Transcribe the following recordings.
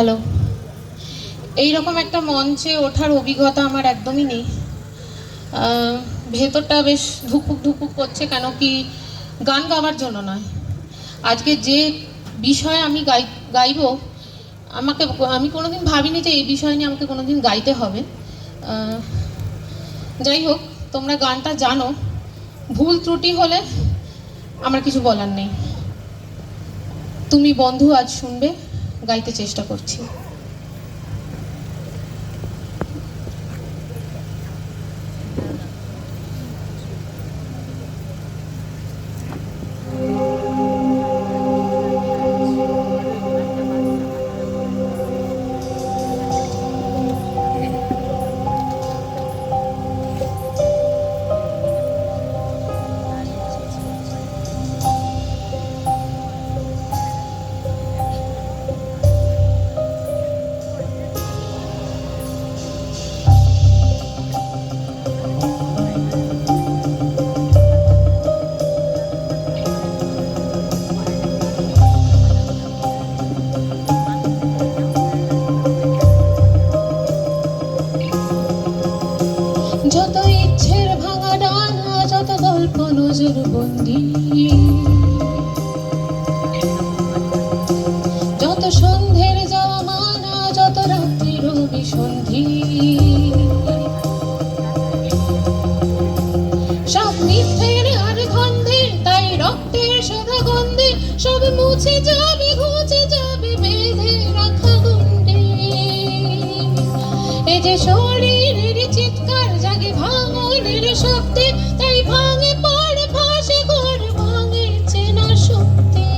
Hello, এইরকম একটা মঞ্চে ওঠার অভিজ্ঞতা আমার একদমই নেই। ভেতরটা বেশ ধুকপুক ধুকপুক করছে, কেন কি গান গাওয়ার জন্য নয়। আজকে যে বিষয়ে আমি গাইব, আমি কোনোদিন ভাবিনি যে এই বিষয় নিয়ে আমাকে কোনোদিন গাইতে হবে। যাই হোক, তোমরা গানটা জানো, ভুল ত্রুটি হলে আমার কিছু বলার নেই। তুমি বন্ধু আজ শুনবে, গাইতে চেষ্টা করছি। যত ইচ্ছের ভাঙা ডানা, যত গল্প নজর বন্দি, যত সন্ধ্যের যাওয়া মানা, যত রাত্রির বিসন্ধি, সব মিথ্যের আর গন্ধে, তাই রক্তের সাদা গন্ধে সব মুছে যাবে, ঘুচে যাবে বেঁধে রাখা গন্ডে। এই যে শরীরের চিৎকার জাগে ভাঙনের শব্দে, তাই ভাঙে পড়ে ভাসে ঘর, ভাঙে চেনা শক্তি।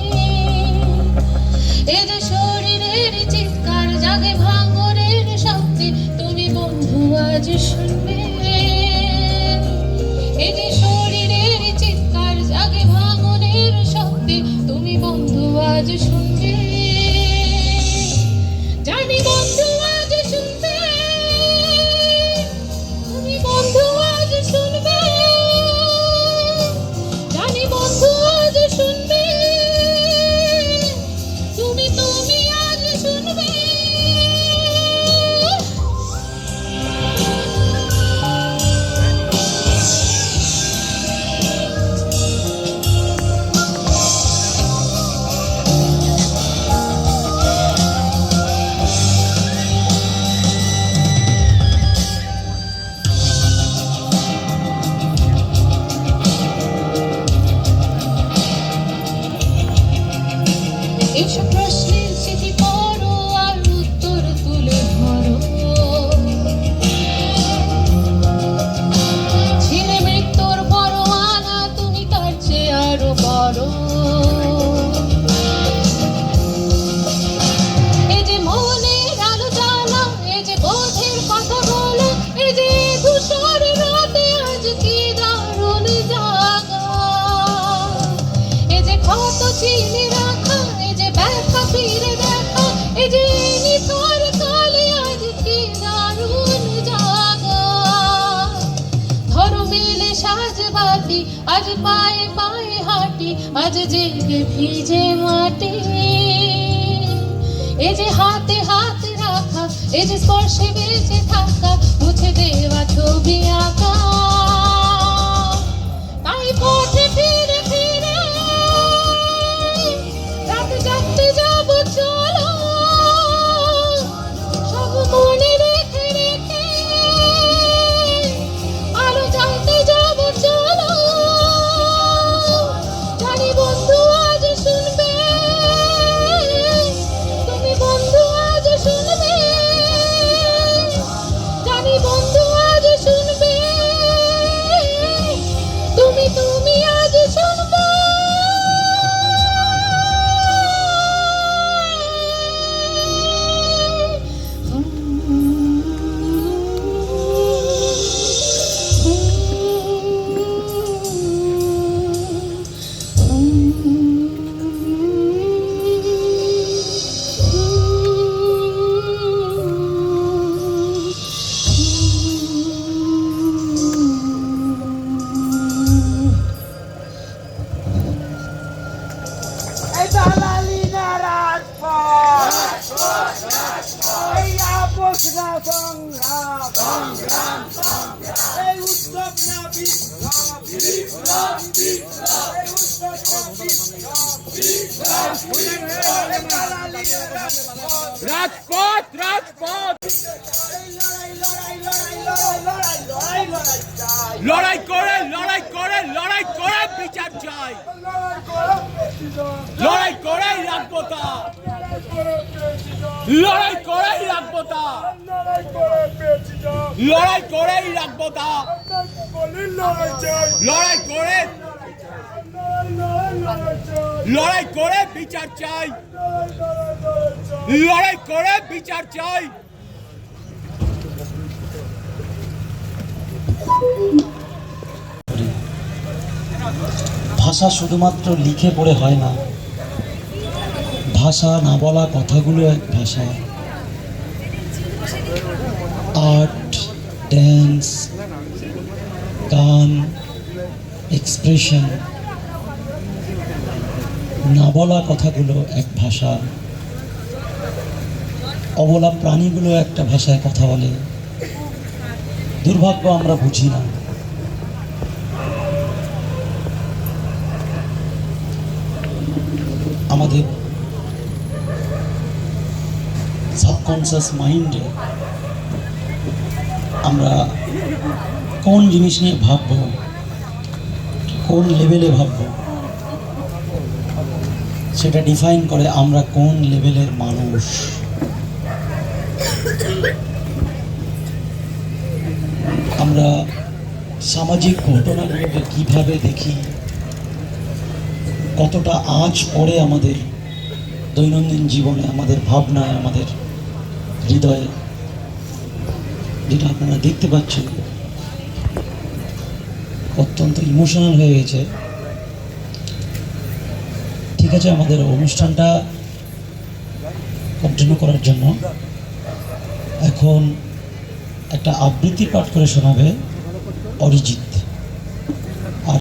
এই যে শরীরের চিৎকার জাগে ভাঙনের শব্দে, তুমি বন্ধু আজ শুনবে। এই যে শরীরের চিৎকার জাগে ভাঙনের শব্দে, তুমি বন্ধু আজ শুনবে। জানি বন্ধু আজ শুনবে, তুমি বন্ধু আজ শুনবে। জানি বন্ধু আজ শুনবে, তুমি আজ শুনবে। এইসব প্রশ্নের স্মৃতি পড়ো আর উত্তর তুলে ধরো। ছিলে মৃত্যুর পরোয়ানা, তুমি তার চেয়ে আরো বড়। এই যে মনের আলো জ্বালা, এই যে বোধের কথা বলো, এই যে ধূসর রাতে আজ কি দারুণ জাগা। এই যে ক্ষত চিনে রাখা, এই যে ব্যথা ফিরে দেখা, এই যে নিথর কালে আজ কি দারুণ জাগা। ধরো মেলে সাজবাতি, আজ পায়ে পায়ে হাঁটি, আজ জেগে ভিজে মাটি। এই যে হাতে হাত রাখা, এই যে স্পর্শে বেঁচে থাকা, মুছে দেওয়া ছবি আঁকা। তাই পথে ফিরে ফিরে রাত জাগতে যাব চলো, সব মনে রেখে রেখে আলো জ্বালতে যাব চলো। জানি বন্ধু আজ শুনবে, তুমি বন্ধু আজ শুনবে। জানি বন্ধু আজ শুনবে, তুমি আজ এই আপোষ না সংগ্রাম, এই উৎসব না বিপ্লব, এই উৎসব না বিপ্লব। রাজপথ রাজপথ লড়াই করে বিচার চাই, লড়াই করেই রাখবো তা, লড়াই করেই রাখবো তা, লড়াই করেই রাখবো তা, লড়াই করে বিচার চাই, লড়াই করে বিচার চাই। ভাষা শুধুমাত্র লিখে পড়ে হয় না, ভাষা না বলা কথাগুলো এক ভাষা। আর্ট, ড্যান্স, গান, এক্সপ্রেশন, না বলা কথাগুলো এক ভাষা। অবলা প্রাণীগুলো একটা ভাষায় কথা বলে, দুর্ভাগ্য আমরা বুঝি না। আমাদের সাবকনসিয়াস মাইন্ডে আমরা কোন জিনিস নিয়ে ভাববো, কোন লেভেলে ভাববো, সেটা ডিফাইন করে আমরা কোন লেভেলের মানুষ। আমরা সামাজিক ঘটনাগুলোকে কীভাবে দেখি, কতটা আঁচ পড়ে আমাদের দৈনন্দিন জীবনে, আমাদের ভাবনায়, আমাদের হৃদয়ে, যেটা আপনারা দেখতে পাচ্ছেন অত্যন্ত ইমোশনাল হয়ে গেছে। ঠিক আছে, আমাদের অনুষ্ঠানটা কন্টিনিউ করার জন্য এখন একটা আবৃত্তি পাঠ করে শোনাবে অরিজিৎ।